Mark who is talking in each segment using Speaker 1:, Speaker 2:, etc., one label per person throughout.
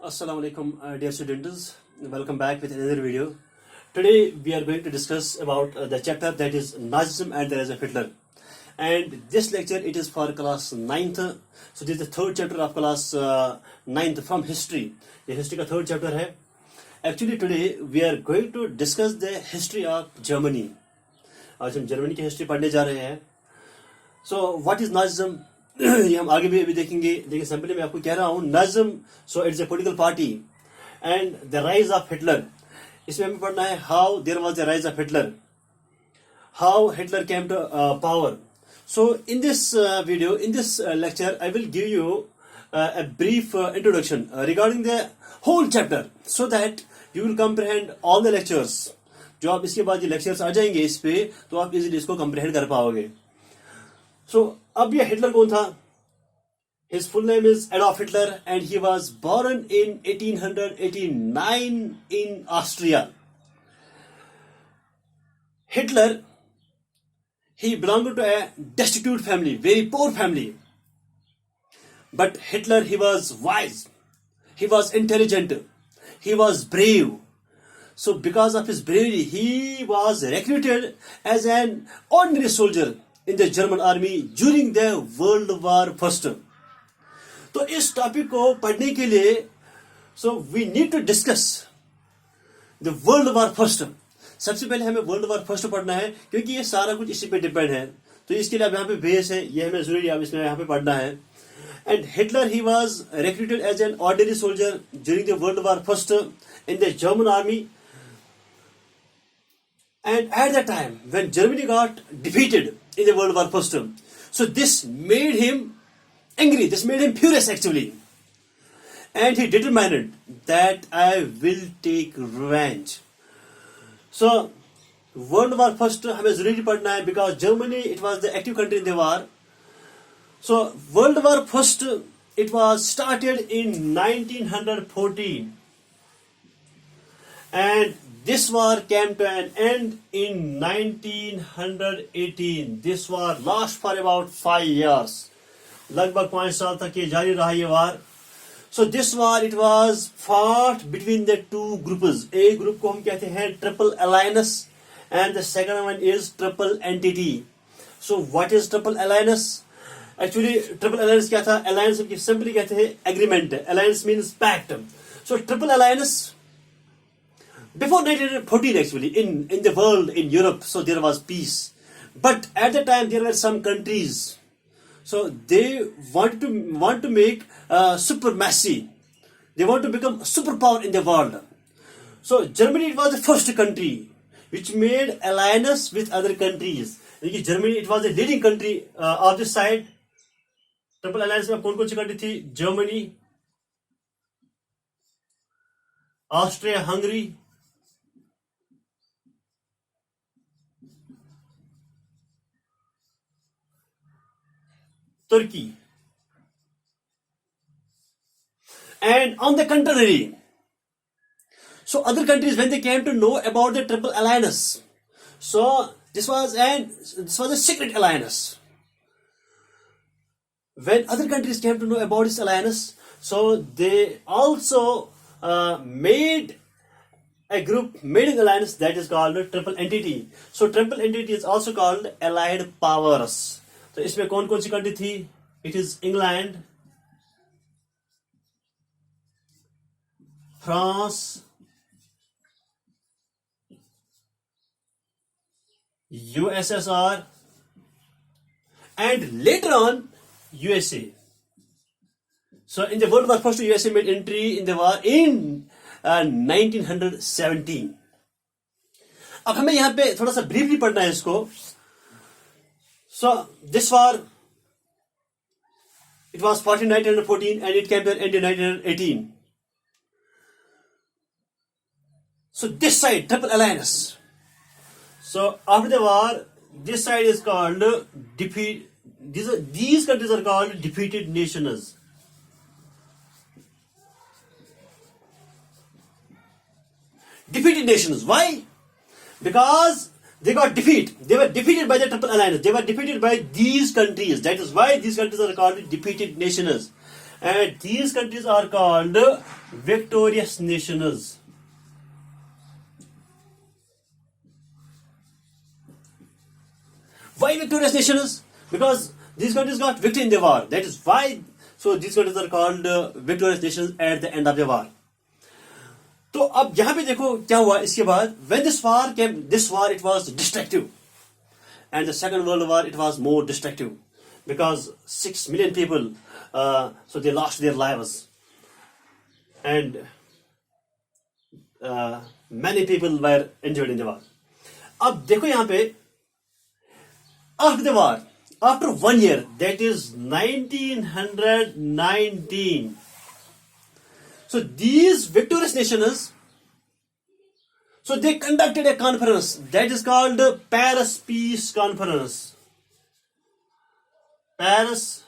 Speaker 1: Assalamu alaikum, dear students. Welcome back with another video. Today we are going to discuss about the chapter that is Nazism and the Rise of Hitler. And this lecture it is for class 9th. So this is the third chapter of class 9th from history. The history का third chapter है. Actually today we are going to discuss the history of Germany. आज हम Germany की history पढ़ने जा रहे हैं. So what is Nazism? ये हम आगे भी अभी देखेंगे. लेकिन सिंपली मैं आपको कह रहा हूँ Nazism so it's a political party and the rise of Hitler. इसमें हमें पढ़ना है how there was the rise of Hitler, how Hitler came to power. So in this video, in this lecture I will give you a brief introduction regarding the whole chapter so that you will comprehend all the lectures. जो आप इसके बाद ये lectures आ जाएंगे इस पे तो आप इजीली इसको comprehend कर पाओगे. So अब ये हिटलर कौन था? His full name is Adolf Hitler and he was born in 1889 in Austria. Hitler, he belonged to a destitute family, very poor family. But Hitler, he was wise, he was intelligent, he was brave. So because of his bravery, he was recruited as an ordinary soldier in the German army during the World War I. तो इस topic को पढ़ने के लिए so we need to discuss the world war first. सबसे पहले हमें world war first पढ़ना है क्योंकि ये सारा कुछ इसी पे डिपेंड है. तो इसके लिए अब यहाँ पे बेस है, ये हमें जरूरी अब इसमें यहाँ पे पढ़ना है. And Hitler he was recruited as an ordinary soldier during the world war first in the German army. And at that time, when Germany got defeated in the World War I, so this made him angry, this made him furious actually. And he determined that I will take revenge. So, World War I हमें जरूरी पढ़ना है because Germany, it was the active country in the war. So, World War I, it was started in 1914. And this war came to an end in 1918. This war lasted for about 5 years. लगभग 5 साल तक ये जारी रहा ये वार. So this war it was fought between the two groups. एक group को हम कहते हैं Triple Alliance and the second one is Triple Entity. So what is Triple Alliance? Actually Triple Alliance क्या था? Alliance की simply कहते हैं agreement. Alliance means pact. So Triple Alliance before 1914 actually in the world, in Europe, so there was peace. But at the time there were some countries, so they want to make supremacy. They want to become superpower in the world. So Germany, it was the first country which made alliance with other countries. Germany, it was the leading country of this side. Triple Alliance में कौन कौन सी country थी? Germany, Austria, Hungary, Turkey. And on the contrary, so other countries, when they came to know about the Triple Alliance, so this was a secret alliance. When other countries came to know about this alliance, so they also made a group, made an alliance that is called Triple Entity. So Triple Entity is also called Allied Powers. तो इसमें कौन कौन सी country थी? It is England, France, USSR and later on USA. So in the World War I, USA made entry in the war in 1917. अब हमें यहाँ पे थोड़ा सा ब्रीफली पढ़ना है इसको. So this war, it was fought in 1914 and it came to an end in 1918. So this side, Triple Alliance. So after the war, this side is called defeat. These countries are called defeated nations. Defeated nations. Why? Because they got defeat. They were defeated by the Triple Alliance. They were defeated by these countries. That is why these countries are called defeated nations. And these countries are called victorious nations. Why victorious nations? Because these countries got victory in the war. That is why. So these countries are called victorious nations at the end of the war. तो अब यहाँ पे देखो क्या हुआ इसके बाद. When this war came, this war it was destructive, and the Second World War it was more destructive because 6 million people, so they lost their lives, and many people were injured in the war. अब देखो यहाँ पे after the war, after 1 year, that is 1919. So these victorious nations, so they conducted a conference that is called Paris Peace Conference. Paris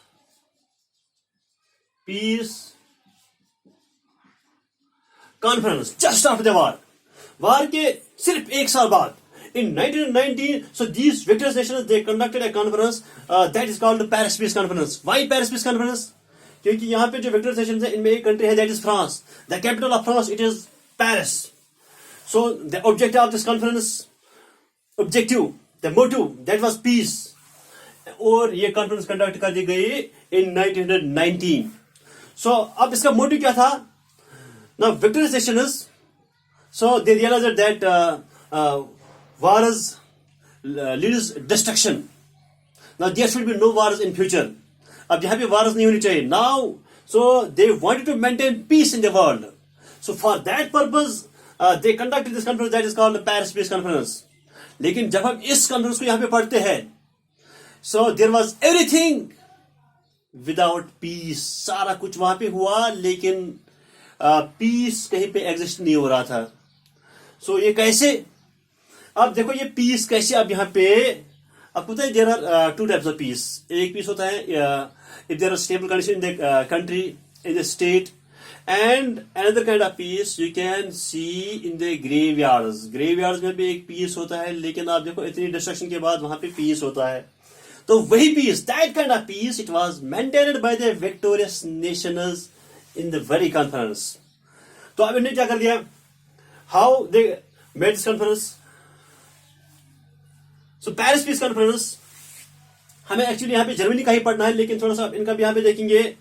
Speaker 1: Peace Conference just after the war. War के सिर्फ एक साल बाद, in 1919, so these victorious nations they conducted a conference that is called Paris Peace Conference. Why Paris Peace Conference? क्योंकि यहाँ पे जो victorious nations है इनमें एक country है that is France. The capital of France it is Paris. So the objective of this conference, the motive that was peace. और ये conference conduct कर दी गई in 1919. So अब इसका motive क्या था? Now victorious nations, so they realized that wars leads destruction. Now there should be no wars in future. अब यहाँ पे wars नहीं होनी चाहिए. Now, so they wanted to maintain peace in the world. So for that purpose, they conducted this conference that is called the Paris Peace Conference. लेकिन जब हम इस conference को यहाँ पे पढ़ते हैं, so there was everything without peace. सारा कुछ वहाँ पे हुआ, लेकिन peace कहीं पे exist नहीं हो रहा था. So ये कैसे? अब देखो ये peace कैसे अब यहाँ पे अब पता है there are two types of peace. एक peace होता है if there are stable condition in the country, in the state, and another kind of peace you can see in the graveyards. Graveyards में भी एक peace होता है, लेकिन आप देखो इतनी destruction के बाद वहाँ पे peace होता है. तो वही peace, that kind of peace, it was maintained by the victorious nations in the very conference. तो अब इन्होंने क्या कर दिया? How they made this conference? So Paris Peace Conference, हमें एक्चुअली यहाँ पे जर्मनी का ही पढ़ना है, लेकिन थोड़ा सा इनका भी यहाँ पे देखेंगे.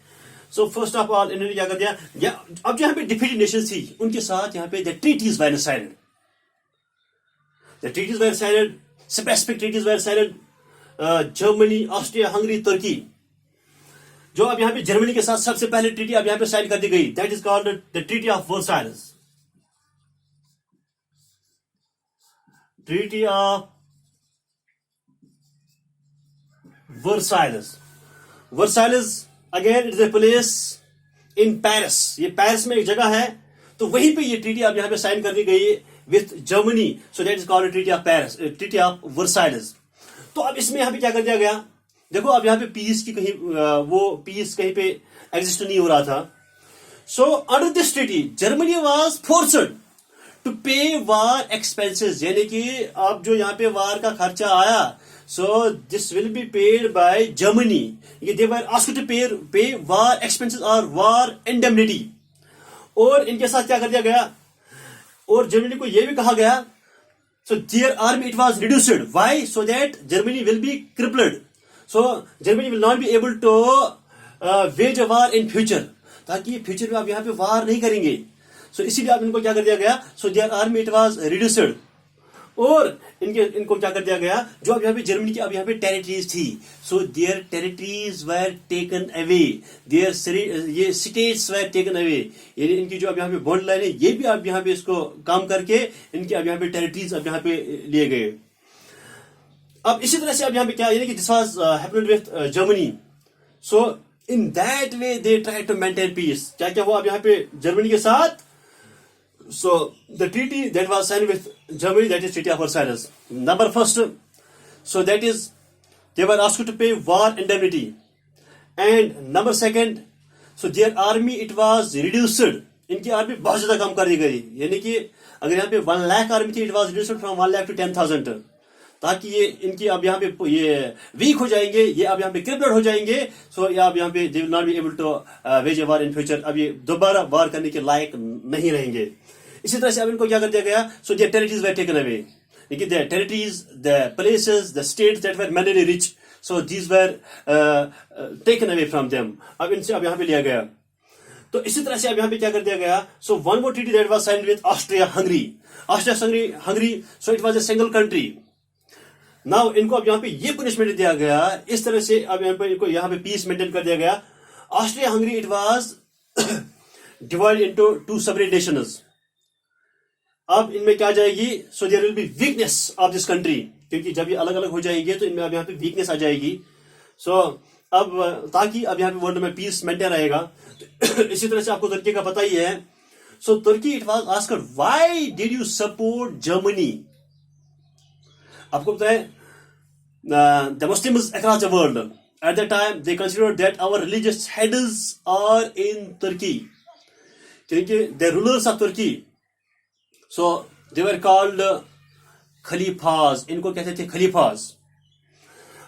Speaker 1: सो फर्स्ट ऑफ ऑल इन्होंने क्या कर दिया, अब जो यहाँ पे डिफीटेड नेशंस थी उनके साथ यहाँ पे the treaties were signed. The treaties were signed, specific treaties were signed. Germany, Austria, Hungary, Turkey. जो अब यहाँ पे जर्मनी के साथ सबसे पहले ट्रीटी अब यहाँ पे साइन कर दी गई, that is called the treaty of Versailles. Treaty of Versailles. Versailles again it is a place in Paris. ये पेरिस में एक जगह है, तो वहीं पे ये ट्रीटी अब यहाँ पे साइन कर दी गई with Germany. So that is called treaty of Paris, treaty of Versailles. तो अब इसमें यहाँ पे क्या कर दिया गया? देखो अब यहाँ पे पीस की कहीं वो पीस कहीं पे एग्जिस्ट नहीं हो रहा था. So under this treaty Germany was forced to pay war expenses, यानी कि अब जो यहाँ पे वार का खर्चा आया, so this will be paid by Germany. They were asked to pay war expenses or war indemnity. और इनके साथ क्या कर दिया गया? और जर्मनी को यह भी कहा गया, so their army it was reduced. Why? So that Germany will be crippled. So Germany will not be able to wage a war in future. ताकि फ्यूचर में आप यहाँ पे वार नहीं करेंगे. So इसीलिए अब इनको क्या कर दिया गया? So their army it was reduced. और इनको क्या कर दिया गया? जो अब यहाँ पे जर्मनी की अब यहाँ पे टेरिटरीज थी, so their territories were taken away, their ये स्टेट्स वर टेकन अवे. यानी इनकी जो अब यहाँ पे बॉर्डर लाइन है, ये भी अब यहाँ पे इसको काम करके इनके अब यहाँ पे टेरिटरीज अब यहाँ पे लिए गए. अब इसी तरह से अब यहाँ पे क्या, यानी कि this was happened with Germany. So in that way they try to maintain peace. क्या क्या हुआ अब यहाँ पे जर्मनी के साथ? So the treaty that was signed with Germany, that is Treaty of Versailles. Number first, so that is they were asked to pay war indemnity, and number second, so their army it was reduced. इनकी army बहुत ज्यादा कम कर दी गई. यानी कि अगर यहाँ पे 1 लाख आर्मी थी, it was reduced from 1 lakh to 10,000. ताकि ये इनकी अब यहाँ पे ये वीक हो जाएंगे, ये अब यहाँ पे क्रिपल्ड हो जाएंगे, सो ये अब यहाँ पे they will not be able to wage a war in future, अब ये दोबारा वार करने के लायक नहीं रहेंगे। इसी तरह से अब इनको क्या कर दिया गया, so their territories were taken away, देखिए the territories, the places, the states that were mainly rich, so these were taken away from them, अब इनसे अब यहाँ पे लिया गया। तो इसी तरह से अब यहाँ पे क्या कर दिया गया, so one more treaty that was signed with Austria Hungary, so it was a single country. Now इनको अब यहाँ पे ये पनिशमेंट दिया गया, इस तरह से अब यहाँ पे इनको यहाँ पे पीस मेंटेन कर दिया गया। Austria Hungary it was divide into two separate nations. अब इनमें क्या जाएगी, so there will be weakness of this country, क्योंकि जब ये अलग अलग हो जाएंगे तो इनमें अब यहाँ पे वीकनेस आ जाएगी। सो अब ताकि अब यहाँ पे वर्ल्ड में पीस मेंटेन रहेगा। तो इसी तरह से आपको तुर्की का पता ही है। So Turkey it was asked why did you support Germany. आपको पता है the Muslims across the world at the time they considered that our religious heads are in Turkey, क्योंकि the rulers of Turkey, so they were called खलीफाज, इनको कहते थे खलीफाज।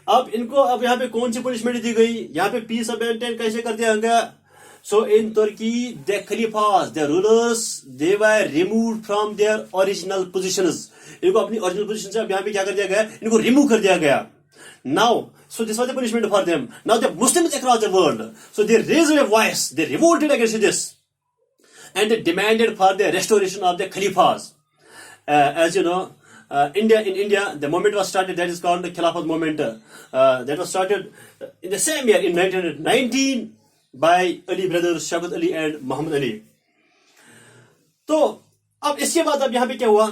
Speaker 1: अब इनको अब यहाँ पे कौन सी पनिशमेंट दी गई, यहाँ पे पीस मेंटेन कैसे कर दिया गया। सो इन तुर्की द खलीफाज, the rulers, they were removed from their original positions, इनको अपनी ओरिजिनल पोजीशन से अब यहाँ पे क्या कर दिया गया, इनको रिमूव कर दिया गया। Now so this was the punishment for them. Now the Muslims across the world, so they raised a voice, they revolted against this and they demanded for the restoration of the Khalifas. As you know, in India, the movement was started that is called the Khilafat movement. That was started in the same year in 1919 by Ali brothers Shaukat Ali and Muhammad Ali. तो अब इसके बाद अब यहाँ पे क्या हुआ,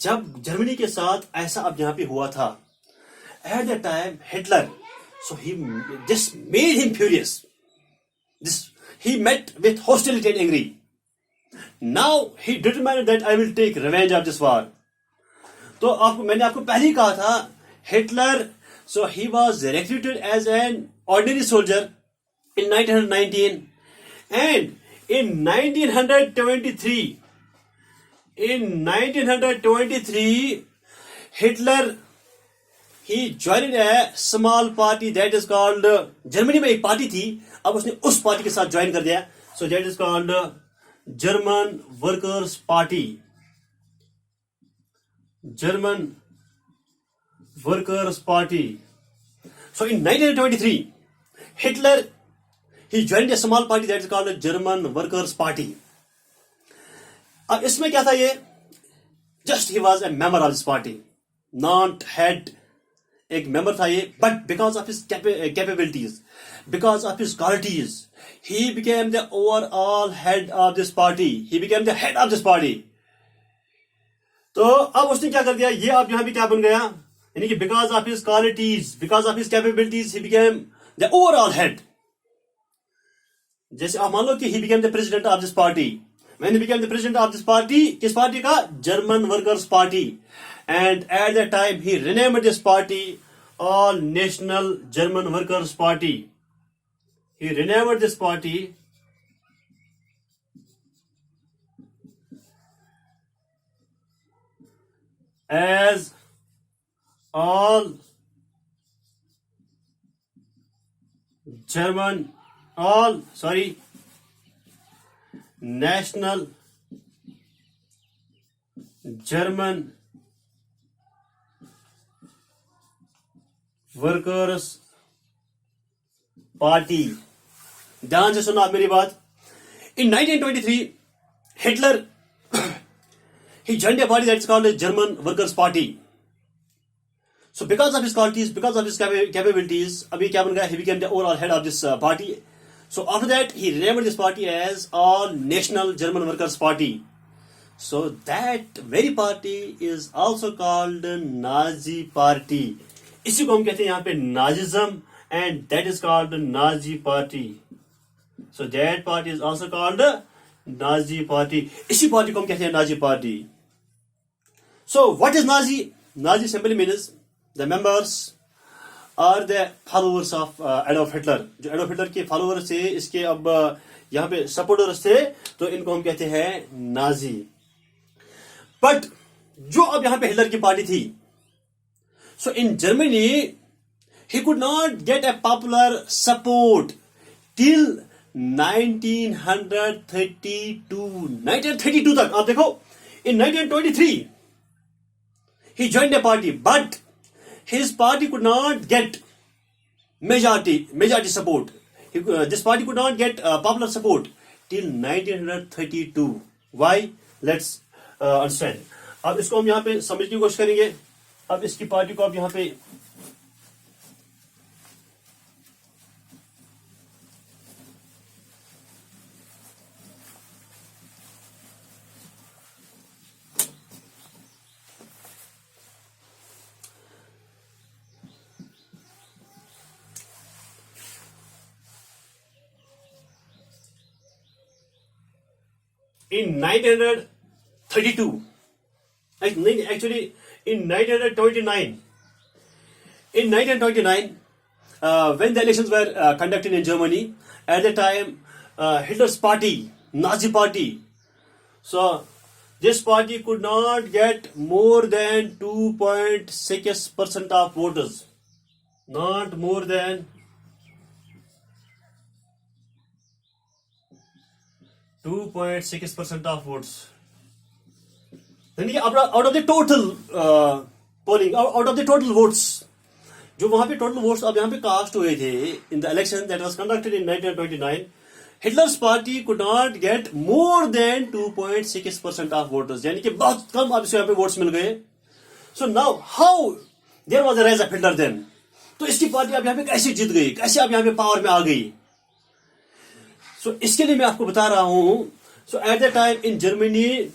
Speaker 1: जब जर्मनी के साथ ऐसा अब यहाँ पे हुआ था, at that time Hitler, so this made him furious. He met with hostility and angry. Now he determined that I will take revenge of this war. तो मैंने आपको पहले ही कहा था, Hitler, so he was recruited as an ordinary soldier in 1919, and in 1923, Hitler he joined a small party that is called, Germany में एक party थी, अब उसने उस पार्टी के साथ ज्वाइन कर दिया। So that is called German workers party, German workers party. So in 1923 Hitler he joined a small party that is called German workers party. अब इसमें क्या था, ये just he was a member of this party, not head, एक member था ये, but because of his capabilities, because of his qualities, he became the overall head of this party. He became the head of this party. तो अब उसने क्या कर दिया, ये अब यहाँ पे क्या बन गया, यानी कि because of his qualities, because of his capabilities, he became the overall head. जैसे आप मान लो कि he became the president of this party. When he became the president of this party, किस पार्टी का, German Workers Party, and at that time he renamed this party All National German Workers Party. He renamed this party as All National German Workers Party. ध्यान से सुनो आप मेरी बात। In 1923, Hitler he joined a party that is called the German Workers Party. So because of his qualities, because of his capabilities, अभी क्या बन गया, he became the overall head of this party. So after that, he renamed this party as All National German Workers Party. So that very party is also called Nazi Party. इसी को हम कहते हैं यहाँ पे Nazism, and that is called Nazi Party. So that party is also called Nazi Party. इसी party को हम कहते हैं Nazi Party. So what is Nazi? Nazi simply means the members are the followers of Adolf Hitler. जो Adolf Hitler के followers थे, इसके अब यहाँ पे supporters थे, तो इनको हम कहते हैं Nazi. But जो अब यहाँ पे हिटलर की पार्टी थी, So in Germany, he could not get a popular support till 1932. 1932 तक आप देखो. In 1923, he joined a party, but his party could not get majority support. This party could not get popular support till 1932. Why? Let's understand. अब इसको हम यहाँ पे समझने की कोशिश करेंगे. अब इसकी पार्टी को आप यहाँ पे in 1932, actually in 1929, when the elections were conducted in Germany, at the time Hitler's party, Nazi party, so this party could not get more than 2.6% of voters, not more than 2.6% of votes. यानी कि out of the total polling, out of the total votes, जो वहां पे total votes अब यहाँ पे cast हुए थे in the election that was conducted in 1929, Hitler's party could not get more than 2.6% of voters. यानी कि बहुत कम अब इसे यहाँ पे वोट्स मिल गए. So now how there was a rise of Hitler then? तो इसकी पार्टी अब यहाँ पे कैसे जीत गई, कैसे अब यहाँ पे पावर में आ गई? So इसके लिए मैं आपको बता रहा हूं. So at the time in Germany,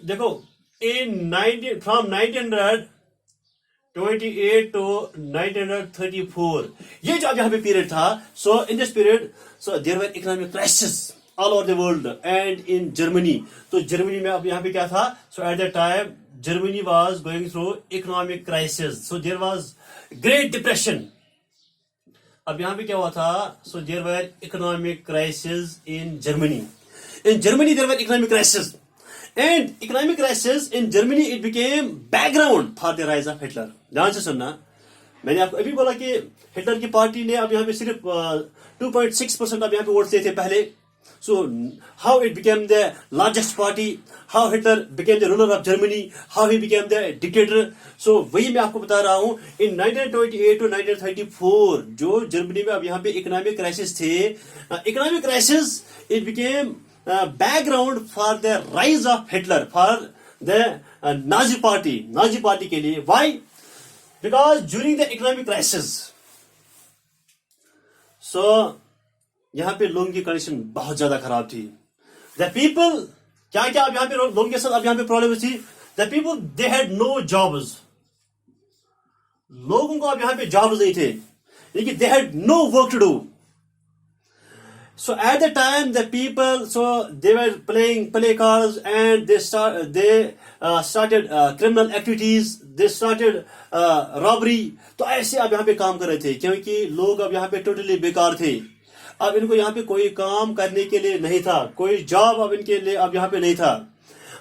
Speaker 1: देखो from 1928 to 1934, ये जो यहाँ पे पीरियड था. So in this period, so there were economic crisis all over the world and in Germany. तो जर्मनी में अब यहाँ पे क्या था? So at that time Germany was going through economic crisis. So there was Great Depression. अब यहाँ पे क्या हुआ था? So there were economic crisis in Germany. In Germany there were economic crisis. And economic crisis in Germany, it became background for the rise of Hitler. ध्यान से सुनना. मैंने आपको अभी बोला कि हिटलर की पार्टी ने अब यहाँ पे सिर्फ 2.6% अब यहाँ पे वोट दिए थे पहले. So how it became the largest party, how Hitler became the ruler of Germany, how he became the dictator. So वही मैं आपको बता रहा हूँ. In 1928 to 1934, जो जर्मनी में अब यहाँ पे इकोनॉमिक क्राइसिस थे, economic crisis it became background for the rise of Hitler, for the Nazi party के लिए. Why? Because during the economic crisis, so यहाँ पे लोगों की कंडीशन बहुत ज्यादा खराब थी. The people, क्या क्या अब यहाँ पे लोगों के साथ अब यहाँ पे प्रॉब्लम थी. The people, they had no jobs. लोगों को अब यहाँ पे जॉब्स नहीं थे, लेकिन they had no work to do. So at the time the people, so they were playing play cards and they started criminal activities, they started robbery. तो ऐसे अब यहाँ पे काम कर रहे थे क्योंकि लोग अब यहाँ पे टोटली बेकार थे. अब इनको यहाँ पे कोई काम करने के लिए नहीं था, कोई जॉब अब इनके लिए अब यहाँ पे नहीं था.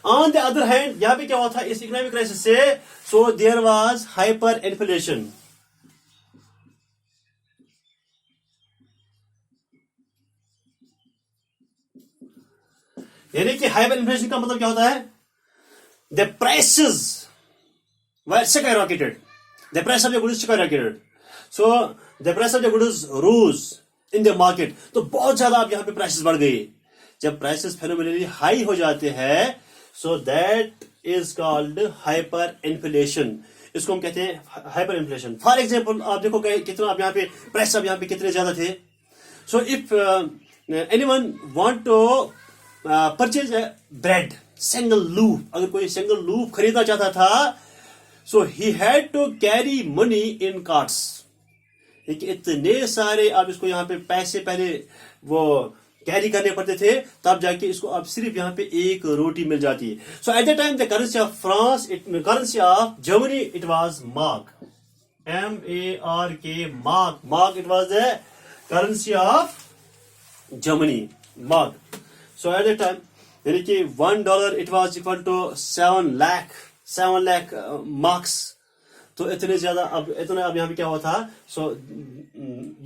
Speaker 1: ऑन द अदर हैंड यहाँ पे क्या हुआ था इस इकोनॉमिक क्राइसिस से? So there was hyper inflation. यानी कि हाइपर इन्फ्लेशन का मतलब क्या होता है? The prices were skyrocketed. The price of the goods skyrocketed. So the price of the goods rose in the market. तो बहुत ज्यादा अब यहाँ पे प्राइसेस बढ़ गई. जब प्राइसेस फेनोमेनली हाई हो जाते हैं, so that is called hyper inflation. इसको हम कहते हैं हाइपर इन्फ्लेशन. फॉर एग्जाम्पल आप देखो कितना अब यहाँ पे प्राइस अब यहाँ पे कितने ज्यादा थे. So if anyone want to purchase bread single loaf, अगर कोई सिंगल लूफ खरीदना चाहता था, so he had to carry money in carts. इतने सारे अब इसको यहाँ पे पैसे पहले वो कैरी करने पड़ते थे, तब जाके इसको अब सिर्फ यहाँ पे एक रोटी मिल जाती है. So at the time the currency of France, currency of Germany, it was mark, MARK, mark. It was the currency of Germany, mark. So at the time यानी कि $1 it was equal to 7 lakh marks. तो इतने ज्यादा अब यहाँ पे क्या हुआ था, सो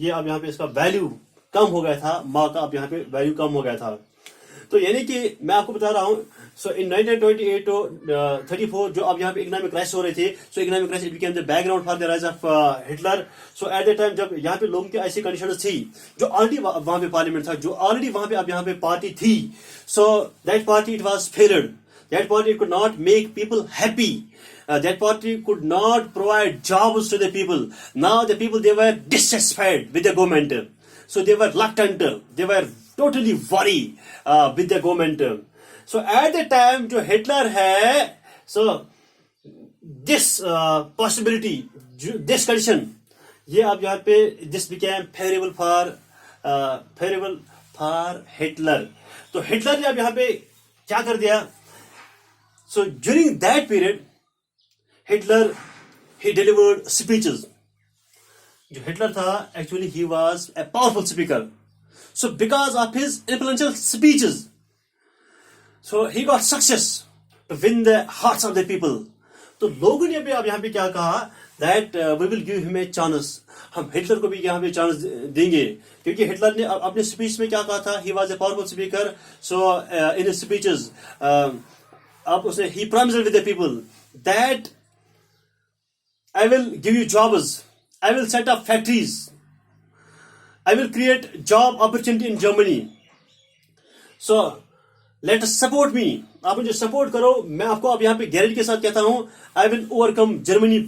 Speaker 1: ये अब यहाँ पे इसका वैल्यू कम हो गया था, माँ का अब यहाँ पे वैल्यू कम हो गया था। तो यानी कि मैं आपको बता रहा हूँ, सो इन 1928 to 34 जो अब यहाँ पे इकोनॉमिक क्राइसिस हो रहे थे, सो economic crisis became the background for the rise of Hitler. So at the time जब यहाँ पे लोगों की ऐसी कंडीशंस थी, जो ऑलरेडी वहां पे पार्लियामेंट था, जो ऑलरेडी वहां पे अब यहाँ पे पार्टी थी, so that party it was failed, that party could not make people happy, that party could not provide jobs to the people. Now the people, they were dissatisfied with the government, so they were reluctant, they were totally worried with the government. So at the time जो Hitler है, so this possibility, this condition, ये अब यहाँ पे this became favorable for Hitler. तो Hitler ने अब यहाँ पे क्या कर दिया, so during that period Hitler, he delivered speeches. जो हिटलर था, actually he was a powerful speaker. So because of his influential speeches, so he got success to win the hearts of the people. तो लोगों ने भी अब यहाँ पे क्या कहा, that we will give him a chance. हम हिटलर को भी यहाँ पे चांस देंगे, क्योंकि हिटलर ने अपने स्पीच में क्या कहा था, he was a powerful speaker. So in his speeches, अब उसने he promised with the people that I will give you jobs, I will set up factories, I will create job opportunity in Germany. So let us support me. आप मुझे support करो, मैं आपको अब यहाँ पे गारंटी के साथ कहता हूँ, I will overcome Germany